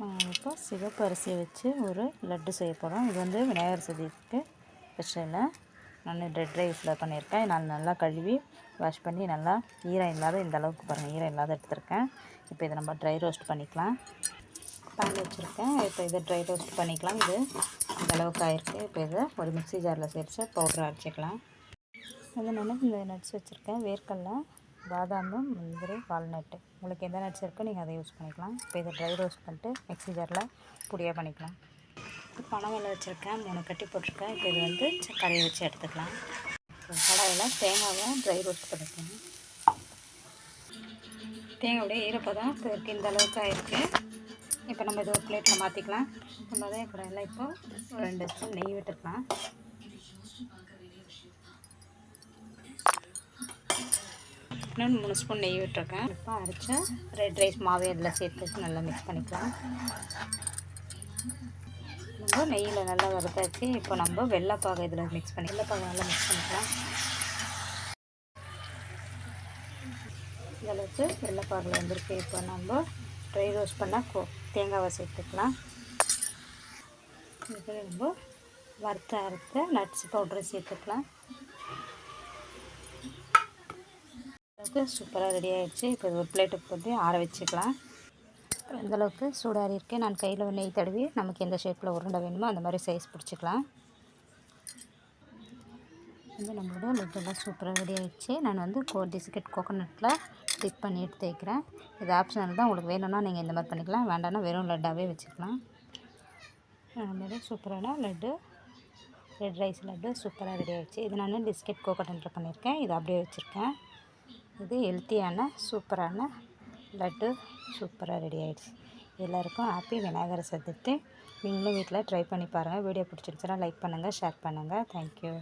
இப்போ சிவப்பு அரிசியை வச்சு ஒரு லட்டு செய்ய போகிறோம். இது வந்து விநாயகர் சதுர்த்திக்கு ஸ்பெஷலாக நான் ரெட் ரைஸில் பண்ணியிருக்கேன். நான் நல்லா கழுவி வாஷ் பண்ணி நல்லா ஈரம் இல்லாத இந்த அளவுக்கு பாருங்கள், ஈரம் இல்லாத எடுத்துருக்கேன். இப்போ இதை நம்ம ட்ரை ரோஸ்ட் பண்ணிக்கலாம். பேன் வச்சுருக்கேன். இப்போ இதை ட்ரை ரோஸ்ட் பண்ணிக்கலாம். இது இந்த அளவுக்கு ஆயிருக்கு. இப்போ இதை ஒரு மிக்ஸி ஜாரில் சேர்த்து பவுடரை அரைச்சிக்கலாம். அது நான் இந்த நட்ஸ் வச்சுருக்கேன். வேர்க்கடலை, பாதாம், முந்திரி, வால்நட்டு, உங்களுக்கு எந்த நட்ஸ் இருக்கோ நீங்கள் அதை யூஸ் பண்ணிக்கலாம். இப்போ இதை ட்ரை ரோஸ்ட் பண்ணிட்டு மிக்ஸி ஜாரில் பொடியாக பண்ணிக்கலாம். இப்போ பனவெல்லம் வச்சுருக்கேன், 3 கட்டி போட்டிருக்கேன். இப்போ இது வந்து கரையை வச்சு எடுத்துக்கலாம். இப்போ கடாயில் தேங்காவை ட்ரை ரோஸ்ட் பண்ணிக்கலாம். தேங்காயோடைய ஈரப்பதம் இப்போ இருக்குது, இந்த அளவுக்கு ஆகிருக்கு. இப்போ நம்ம இதை ஒரு பிளேட்டில் மாற்றிக்கலாம். நம்ம அதே கடாயில் இப்போ ஒரு 2 ஸ்பூன் நெய் விட்டுக்கலாம். இன்னும் 3 ஸ்பூன் நெய் விட்டுருக்கேன். இப்போ அரைச்ச ரெட் ரைஸ் மாவு இதில் சேர்த்து நல்லா மிக்ஸ் பண்ணிக்கலாம். நம்ம நெய்யில் நல்லா வறுத்தாச்சு. இப்போ நம்ம வெள்ளைப்பாகை இதில் மிக்ஸ் பண்ணி வெள்ளைப்பாகை நல்லா மிக்ஸ் பண்ணிக்கலாம். இந்தளவுக்கு வெள்ளைப்பாகில் வந்துருக்கு. இப்போ நம்ம ட்ரை ரோஸ்ட் பண்ணால் தேங்காவை சேர்த்துக்கலாம். இப்போ நம்ம அரைத்த நட்ஸ் பவுடரை சேர்த்துக்கலாம். சூப்பராக ரெடி ஆகிடுச்சு. இப்போ ஒரு பிளேட்டுக்கு போட்டு ஆற வச்சுக்கலாம். இந்தளவுக்கு சூடாக இருக்குது. நான் கையில் நெய் தடவி நமக்கு எந்த ஷேப்பில் உருண்டை வேணுமோ அந்த மாதிரி சைஸ் பிடிச்சிக்கலாம். வந்து நம்மளோட லட்டெல்லாம் சூப்பராக ரெடி ஆகிடுச்சு. நான் வந்து பிஸ்கட் கோகோனட்டில் டிப் பண்ணி எடுத்து வைக்கிறேன். இது ஆப்ஷனல் தான், உங்களுக்கு வேணும்னா நீங்கள் இந்த மாதிரி பண்ணிக்கலாம், வேண்டாம்னா வெறும் லட்டாகவே வச்சுக்கலாம். நம்மளோட சூப்பரான லட்டு, ரெட் ரைஸ் லட்டு சூப்பராக ரெடி ஆகிடுச்சு. இது நான் பிஸ்கட் கோகோனட்டில் பண்ணியிருக்கேன். இது அப்படியே வச்சுருக்கேன். இது ஹெல்த்தியான சூப்பரான லட்டு சூப்பராக ரெடி ஆகிடுச்சு. எல்லாருக்கும் ஹாப்பி விநாயகர் சதுர்த்தி. நீங்களும் வீட்டில் ட்ரை பண்ணி பாருங்கள். வீடியோ பிடிச்சிருச்சுன்னா லைக் பண்ணுங்கள், ஷேர் பண்ணுங்கள். தேங்க்யூ.